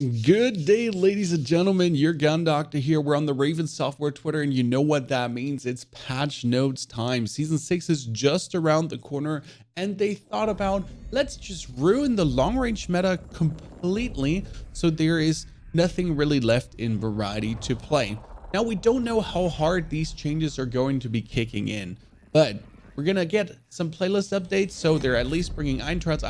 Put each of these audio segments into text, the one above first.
Good day, ladies and gentlemen. Your gun doctor here. We're on the Raven Software Twitter, and you know what that means. It's patch notes time. Season 6 is just around the corner, and they thought about, let's just ruin the long-range meta completely, so there is nothing really left in variety to play. Now, we don't know how hard these changes are going to be kicking in, but we're going to get some playlist updates, so they're at least bringing Eintrails.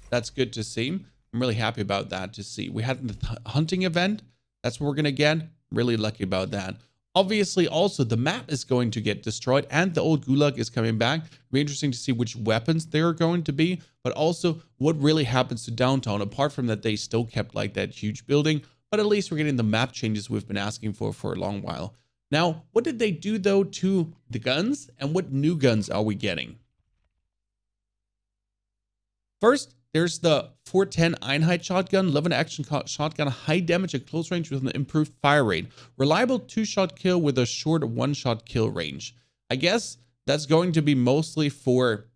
That's good to see. I'm really happy about that to see. We had the hunting event. That's what we're going to get. Really lucky about that. Obviously, also, the map is going to get destroyed and the old gulag is coming back. It'll be interesting to see which weapons they're going to be, but also what really happens to downtown. Apart from that, they still kept like that huge building, but at least we're getting the map changes we've been asking for a long while. Now, what did they do, though, to the guns, and what new guns are we getting? First, there's the 410 Einheit shotgun, 11 action shotgun, high damage at close range with an improved fire rate. Reliable 2-shot kill with a short 1-shot kill range. I guess that's going to be mostly for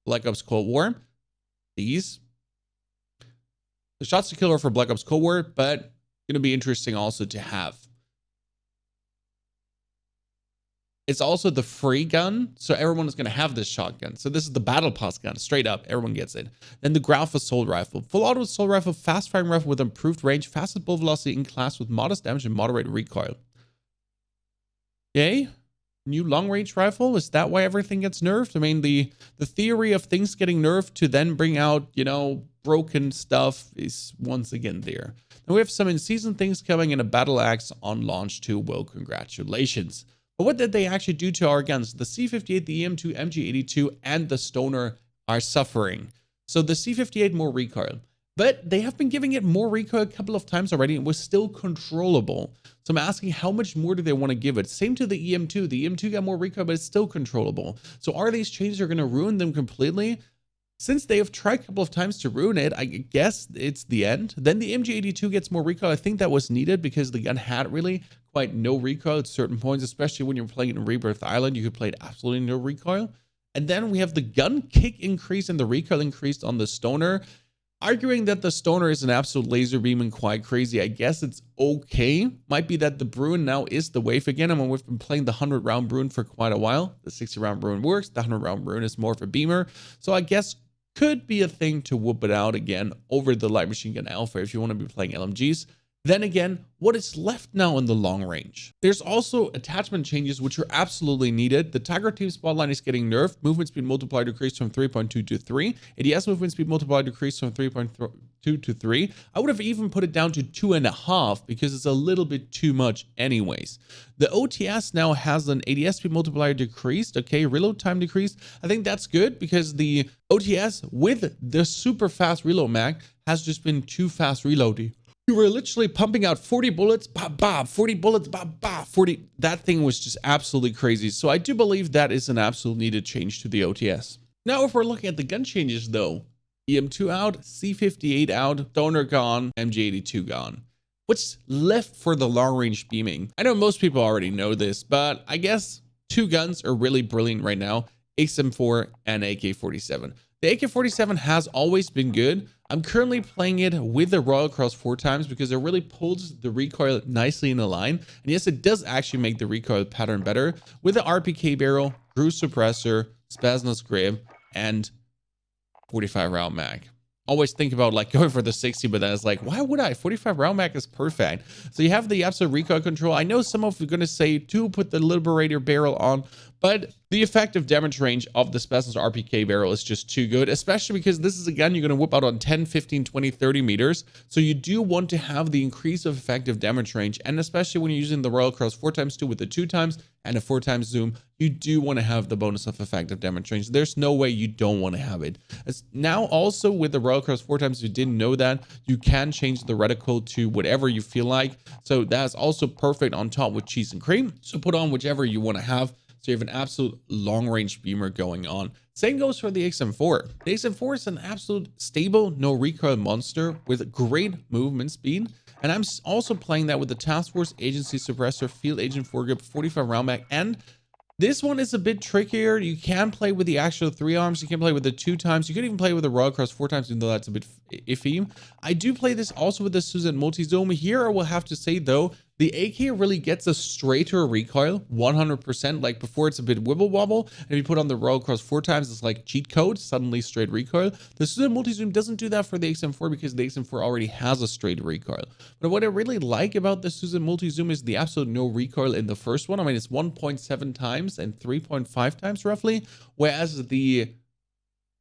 Black Ops Cold War. The shots to kill are for Black Ops Cold War, but going to be interesting also to have. It's also the free gun, so everyone is going to have this shotgun. So this is the battle pass gun, straight up, everyone gets it. Then the Graf assault rifle, full auto assault rifle, fast firing rifle with improved range, fastest bullet velocity in class with modest damage and moderate recoil. Okay, new long range rifle. Is that why everything gets nerfed? I mean, the theory of things getting nerfed to then bring out, you know, broken stuff is once again there. Then we have some in-season things coming, and a battle axe on launch too. Well, congratulations. But what did they actually do to our guns? The C58, the EM2, MG82, and the Stoner are suffering. So the C58 more recoil, but they have been giving it more recoil a couple of times already and was still controllable. So I'm asking, how much more do they want to give it? Same to the EM2. The EM2 got more recoil, but it's still controllable. So are these changes going to ruin them completely? Since they have tried a couple of times to ruin it, I guess it's the end. Then the MG82 gets more recoil. I think that was needed because the gun had really quite no recoil at certain points, especially when you're playing in Rebirth Island. You could play it absolutely no recoil. And then we have the gun kick increase and the recoil increased on the Stoner. Arguing that the Stoner is an absolute laser beam and quite crazy, I guess it's okay. Might be that the Bruen now is the wave again. I mean, we've been playing the 100-round Bruen for quite a while. The 60-round Bruen works. The 100-round Bruen is more of a beamer. So I guess could be a thing to whoop it out again over the light machine gun alpha if you want to be playing LMGs. Then again, what is left now in the long range? There's also attachment changes which are absolutely needed. The Tiger Team Spotlight is getting nerfed. Movement speed multiplier decreased from 3.2 to 3. ADS movement speed multiplier decreased from 3.2 to 3. I would have even put it down to 2.5 because it's a little bit too much anyways. The OTS now has an ADS speed multiplier decreased. Okay, reload time decreased. I think that's good because the OTS with the super fast reload mag has just been too fast reloading. You were literally pumping out 40 bullets, bah, bah, 40 bullets, bah, bah, 40. That thing was just absolutely crazy. So I do believe that is an absolute needed change to the OTS. Now, if we're looking at the gun changes though, EM2 out, C58 out, Stoner gone, MG82 gone. What's left for the long range beaming? I know most people already know this, but I guess two guns are really brilliant right now, XM4 and AK47. The AK47 has always been good. I'm currently playing it with the Royal Cross 4 times because it really pulls the recoil nicely in a line. And yes, it does actually make the recoil pattern better with the RPK barrel, cruise suppressor, Spasnos grip, and 45 round mag. Always think about like going for the 60, but then it's like, why would I? 45 round mag is perfect. So you have the absolute recoil control. I know some of you are going to say to put the Liberator barrel on, but the effective damage range of the Spasnos RPK barrel is just too good, especially because this is a gun you're going to whip out on 10, 15, 20, 30 meters. So you do want to have the increase of effective damage range. And especially when you're using the Royal Cross 4x2 with the 2x and a 4x zoom, you do want to have the bonus of effective damage range. There's no way you don't want to have it. As now also with the Royal Cross 4x, you didn't know that, you can change the reticle to whatever you feel like. So that's also perfect on top with cheese and cream. So put on whichever you want to have. So you have an absolute long-range beamer going on. Same goes for the XM4. The XM4 is an absolute stable, no recoil monster with great movement speed. And I'm also playing that with the Task Force Agency Suppressor, Field Agent Foregrip, 45 round mag, and This one is a bit trickier. You can play with the actual 3 arms. You can play with the 2 times. You can even play with the Royal Cross 4 times, even though that's a bit iffy. I do play this also with the Susan Multi-Zoom. Here I will have to say though, the AK really gets a straighter recoil, 100%. Like before, it's a bit wibble wobble. And if you put on the Royal Cross 4 times, it's like cheat code, suddenly straight recoil. The Susan Multi-Zoom doesn't do that for the XM4 because the XM4 already has a straight recoil. But what I really like about the Susan Multi-Zoom is the absolute no recoil in the first one. I mean, it's 1.7 times and 3.5 times roughly, whereas the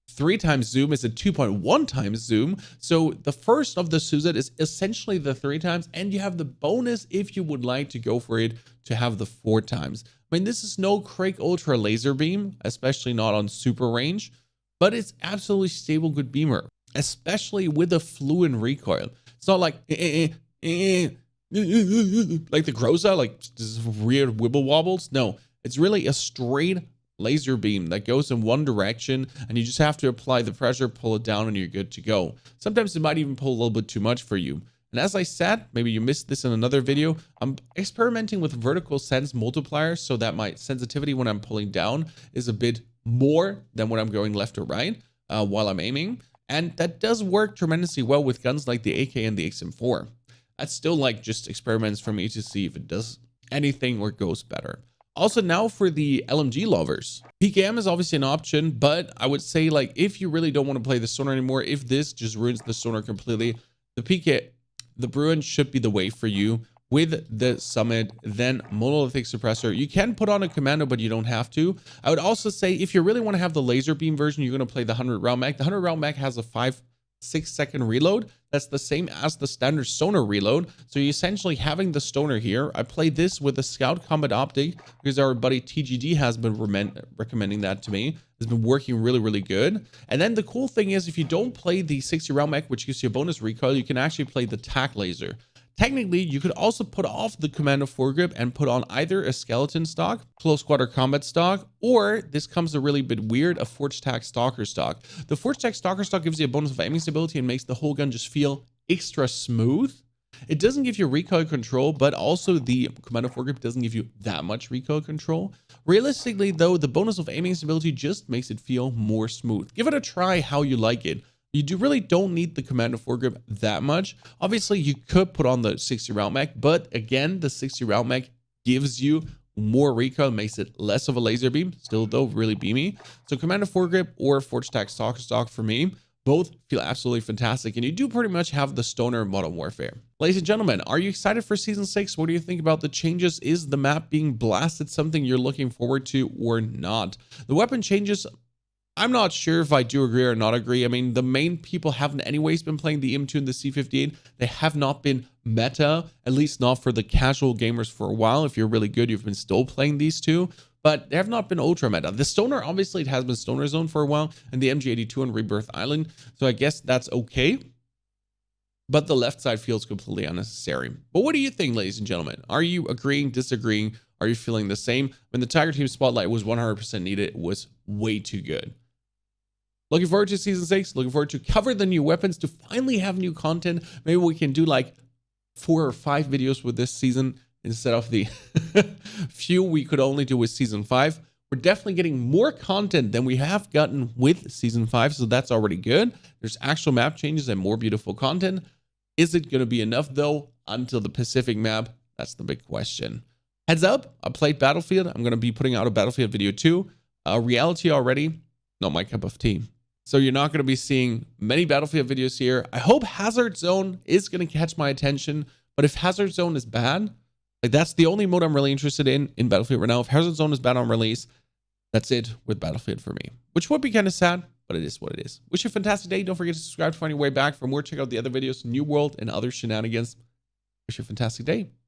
3 times zoom is a 2.1 times zoom. So the first of the Suzette is essentially the 3 times, and you have the bonus if you would like to go for it to have the 4 times. I mean, this is no Craig Ultra laser beam, especially not on super range, but it's absolutely stable, good beamer, especially with a fluid recoil. It's not like like the Groza, like just weird wibble wobbles. No, it's really a straight laser beam that goes in one direction, and you just have to apply the pressure, pull it down, and you're good to go. Sometimes it might even pull a little bit too much for you. And as I said, maybe you missed this in another video, I'm experimenting with vertical sense multipliers so that my sensitivity when I'm pulling down is a bit more than when I'm going left or right while I'm aiming. And that does work tremendously well with guns like the AK and the XM4. That's still like just experiments for me to see if it does anything or goes better. Also, now for the LMG lovers, PKM is obviously an option, but I would say like if you really don't want to play the Sonar anymore, if this just ruins the Sonar completely, the Bruen should be the way for you. With the Summit, then monolithic suppressor. You can put on a commando, but you don't have to. I would also say if you really want to have the laser beam version, you're going to play the 100 round mag. The 100 round mag has a 5-6 second reload. That's the same as the standard Sonar reload. So you're essentially having the Stoner here. I played this with the Scout Combat Optic because our buddy TGD has been recommending that to me. It's been working really, really good. And then the cool thing is if you don't play the 60 round mag, which gives you a bonus recoil, you can actually play the TAC laser. Technically, you could also put off the Commando foregrip and put on either a skeleton stock, close quarter combat stock, or this comes a really bit weird, a Forge Tac Stalker stock. The Forge Tac Stalker stock gives you a bonus of aiming stability and makes the whole gun just feel extra smooth. It doesn't give you recoil control, but also the Commando foregrip doesn't give you that much recoil control. Realistically, though, the bonus of aiming stability just makes it feel more smooth. Give it a try how you like it. You really don't need the Commando foregrip that much. Obviously, you could put on the 60 round mag, but again, the 60 round mag gives you more recoil, makes it less of a laser beam, still though really beamy. So Commando foregrip or Forge Tac Stalker stock for me, both feel absolutely fantastic, and you do pretty much have the Stoner Modern Warfare. Ladies and gentlemen, are you excited for Season 6? What do you think about the changes? Is the map being blasted something you're looking forward to or not? The weapon changes, I'm not sure if I do agree or not agree. I mean, the main people haven't anyways been playing the M2 and the C58. They have not been meta, at least not for the casual gamers for a while. If you're really good, you've been still playing these two, but they have not been ultra meta. The Stoner, obviously, it has been Stoner Zone for a while, and the MG82 on Rebirth Island. So I guess that's okay. But the left side feels completely unnecessary. But what do you think, ladies and gentlemen? Are you agreeing, disagreeing? Are you feeling the same? When the Tiger Team Spotlight was 100% needed, it was way too good. Looking forward to Season 6. Looking forward to cover the new weapons, to finally have new content. Maybe we can do like 4 or 5 videos with this season instead of the few we could only do with Season 5. We're definitely getting more content than we have gotten with Season 5, so that's already good. There's actual map changes and more beautiful content. Is it going to be enough, though, until the Pacific map? That's the big question. Heads up, I played Battlefield. I'm going to be putting out a Battlefield video too. Reality already, not my cup of tea. So you're not going to be seeing many Battlefield videos here. I hope Hazard Zone is going to catch my attention. But if Hazard Zone is bad, like that's the only mode I'm really interested in Battlefield right now. If Hazard Zone is bad on release, that's it with Battlefield for me. Which would be kind of sad, but it is what it is. Wish you a fantastic day. Don't forget to subscribe to find your way back. For more, check out the other videos, New World and other shenanigans. Wish you a fantastic day.